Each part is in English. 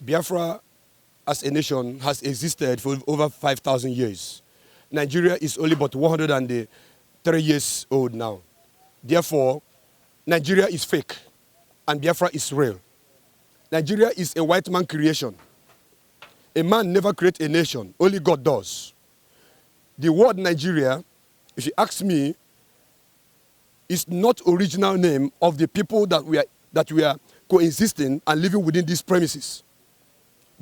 Biafra as a nation has existed for over 5,000 years. Nigeria is only but 103 years old now. Therefore, Nigeria is fake and Biafra is real. Nigeria is a white man creation. A man never creates a nation, only God does. The word Nigeria, if you ask me, is not original name of the people that we are coexisting and living within these premises.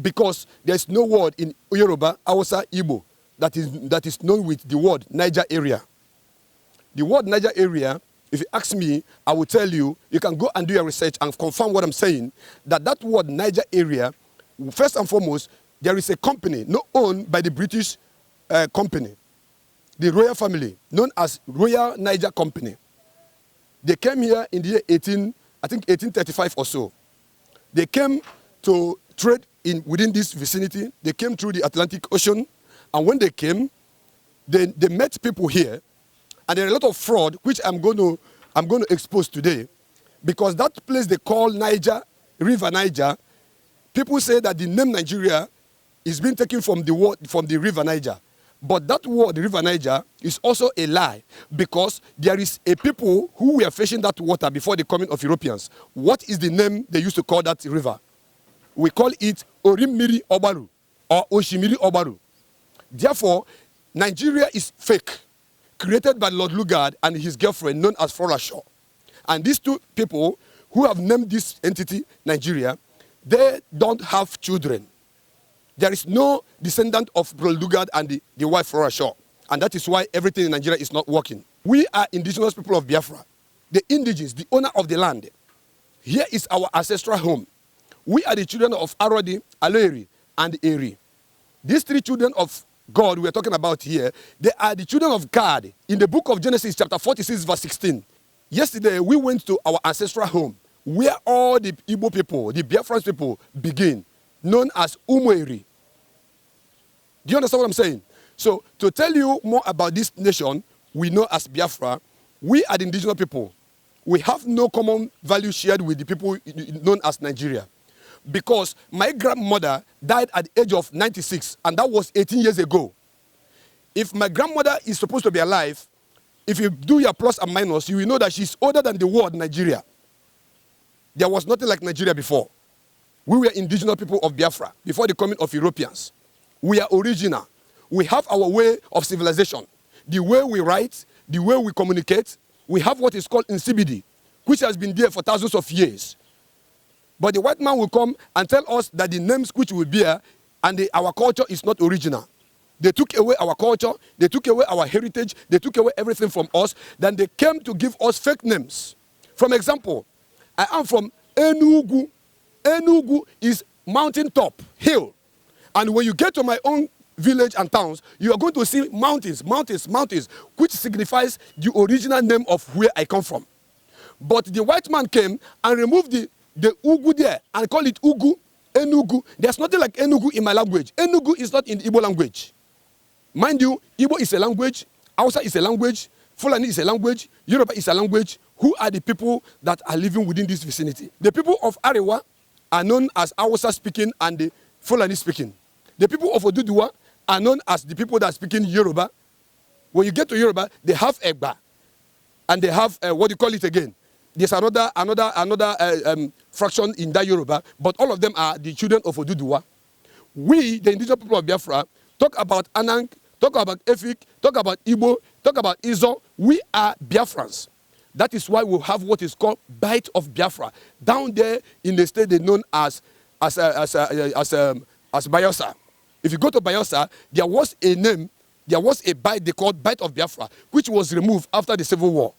Because there's no word in Yoruba, Hausa, Igbo that is known with the word Niger area. The word Niger area, if you ask me, I will tell you, you can go and do your research and confirm what I'm saying, that word Niger area, first and foremost, there is a company not owned by the British company, the royal family, known as Royal Niger Company. They came here in the year 1835 or so. They came to trade within this vicinity. They came through the Atlantic Ocean, and when they came, they met people here, and there are a lot of fraud, which I'm going to expose today, because that place they call Niger, River Niger, people say that the name Nigeria is being taken from the River Niger. But that word, River Niger, is also a lie, because there is a people who were fishing that water before the coming of Europeans. What is the name they used to call that river? We call it Orimiri Obaru or Oshimiri Obaru. Therefore, Nigeria is fake, created by Lord Lugard and his girlfriend known as Flora Shaw. And these two people who have named this entity Nigeria, they don't have children. There is no descendant of Lord Lugard and the wife Flora Shaw. And that is why everything in Nigeria is not working. We are indigenous people of Biafra, the indigenes, the owner of the land. Here is our ancestral home. We are the children of Arodi, Aloeri, and Eri. These three children of God we are talking about here, they are the children of God in the book of Genesis chapter 46 verse 16. Yesterday we went to our ancestral home where all the Igbo people, the Biafran people begin, known as Umueri. Do you understand what I'm saying? So to tell you more about this nation we know as Biafra, we are the indigenous people. We have no common value shared with the people known as Nigeria. Because my grandmother died at the age of 96, and that was 18 years ago. If my grandmother is supposed to be alive, if you do your plus and minus, you will know that she's older than the word Nigeria. There was nothing like Nigeria before. We were indigenous people of Biafra before the coming of Europeans. We are original. We have our way of civilization. The way we write, the way we communicate. We have what is called insibidi, which has been there for thousands of years. But the white man will come and tell us that the names which we bear and our culture is not original. They took away our culture, they took away our heritage, they took away everything from us. Then they came to give us fake names. For example, I am from Enugu. Enugu is mountain top, hill. And when you get to my own village and towns, you are going to see mountains, mountains, mountains, which signifies the original name of where I come from. But the white man came and removed the Ugu there and call it Ugu, Enugu. There's nothing like Enugu in my language. Enugu is not in the Igbo language. Mind you, Igbo is a language, Hausa is a language, Fulani is a language, Yoruba is a language. Who are the people that are living within this vicinity? The people of Arewa are known as Hausa speaking and the Fulani speaking. The people of Oduduwa are known as the people that are speaking Yoruba. When you get to Yoruba, they have Egba. And they have, what do you call it again? There's another fraction in that Yoruba, but all of them are the children of Oduduwa. We, the indigenous people of Biafra, talk about Anang, talk about Efik, talk about Igbo, talk about Izo. We are Biafrans. That is why we have what is called Bite of Biafra. Down there in the state they known as Bayelsa. If you go to Bayelsa, there was a name, there was a bite they called Bite of Biafra, which was removed after the Civil War.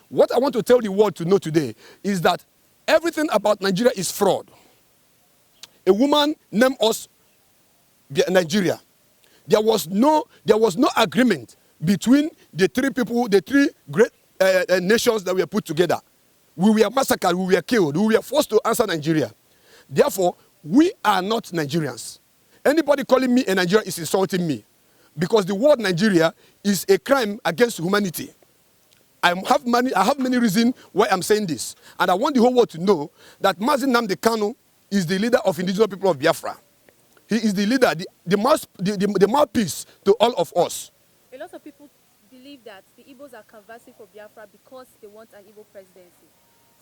What I want to tell the world to know today is that everything about Nigeria is fraud. A woman named us Nigeria. There was no agreement between the three people, the three great nations that were put together. We were massacred, we were killed, we were forced to answer Nigeria. Therefore, we are not Nigerians. Anybody calling me a Nigerian is insulting me, because the word Nigeria is a crime against humanity. I have many reasons why I'm saying this. And I want the whole world to know that Mazi Nnamdi Kanu is the leader of indigenous people of Biafra. He is the leader, the mouthpiece to all of us. A lot of people believe that the Igbos are canvassing for Biafra because they want an Igbo presidency.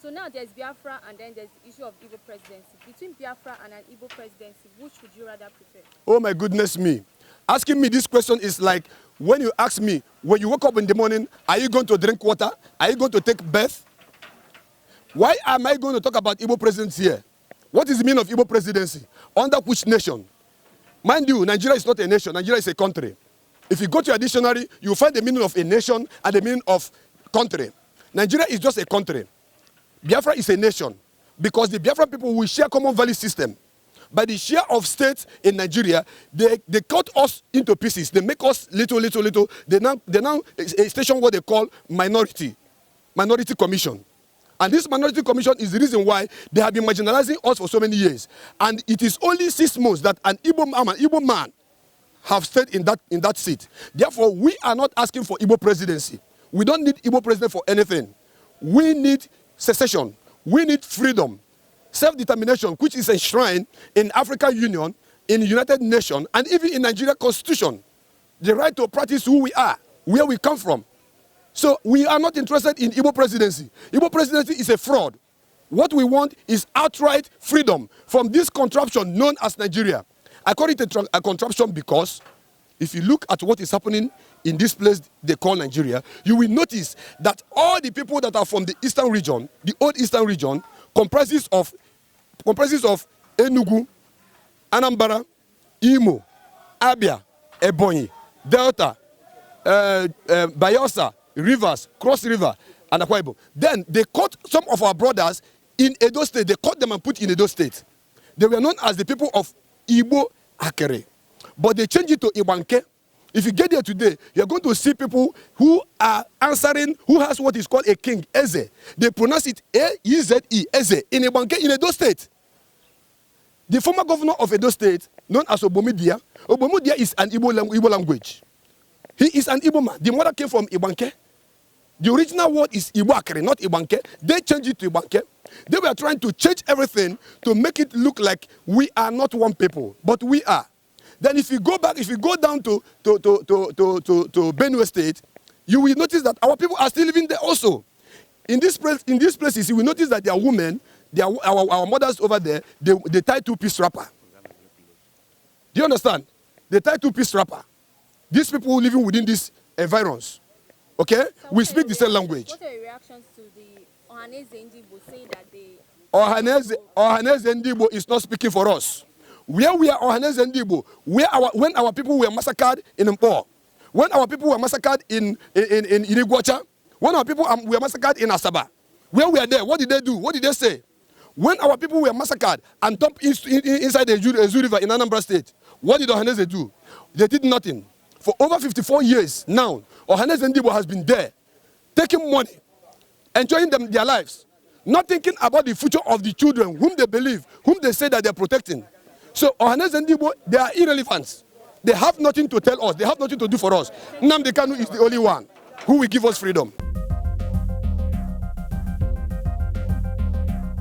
So now there's Biafra and then there's the issue of Igbo presidency. Between Biafra and an Igbo presidency, which would you rather prefer? Oh my goodness me. Asking me this question is like when you ask me, when you wake up in the morning, are you going to drink water? Are you going to take bath? Why am I going to talk about Igbo presidency here? What is the meaning of Igbo presidency? Under which nation? Mind you, Nigeria is not a nation. Nigeria is a country. If you go to a dictionary, you find the meaning of a nation and the meaning of country. Nigeria is just a country. Biafra is a nation because the Biafra people will share common value system. By the share of states in Nigeria, they cut us into pieces. They make us little. They now station what they call minority commission. And this minority commission is the reason why they have been marginalizing us for so many years. And it is only 6 months that an Igbo man have stayed in that seat. Therefore, we are not asking for Igbo presidency. We don't need Igbo president for anything. We need secession. We need freedom, self-determination, which is enshrined in African Union, in United Nations, and even in Nigeria Constitution. The right to practice who we are, where we come from. So we are not interested in Igbo presidency. Igbo presidency is a fraud. What we want is outright freedom from this contraption known as Nigeria. I call it a contraption because if you look at what is happening in this place they call Nigeria, you will notice that all the people that are from the eastern region, the old eastern region, comprises of Enugu, Anambra, Imo, Abia, Ebonyi, Delta, Bayelsa, Rivers, Cross River, and Akwa Ibom. Then they caught some of our brothers in Edo State. They caught them and put in Edo State. They were known as the people of Igbo Akere. But they changed it to Ibanke. If you get there today, you're going to see people who are answering, who has what is called a king, Eze. They pronounce it A-E-Z-E, Eze, in Ibanke, in Edo State. The former governor of Edo State, known as Obomudia, Obomudia is an Igbo language. He is an Igbo man. The mother came from Ibanke. The original word is Igbo Akere, not Ibanke. They changed it to Ibanke. They were trying to change everything to make it look like we are not one people, but we are. Then if you go back, if you go down to Benue State, you will notice that our people are still living there also. In these places, you will notice that there are women, our mothers over there, they tie two-piece wrapper. Do you understand? They tie two-piece wrapper. These people living within these environs, okay? So we speak the same language. What are your reactions to the Ohaneze Ndigbo saying that they... Ohaneze Ndigbo is not speaking for us. Where we are Ohaneze Ndigbo, when our people were massacred in Mpo, when our people were massacred in Irigwacha, when our people were massacred in Asaba, where we are there, what did they do? What did they say? When our people were massacred and dumped inside the Ezu River in Anambra State, what did Ohaneze do? They did nothing. For over 54 years now, Ohaneze Ndigbo has been there, taking money, enjoying their lives, not thinking about the future of the children whom they believe, whom they say that they're protecting. So Ohaneze Ndigbo, they are irrelevant. They have nothing to tell us. They have nothing to do for us. Nnamdi Kanu is the only one who will give us freedom.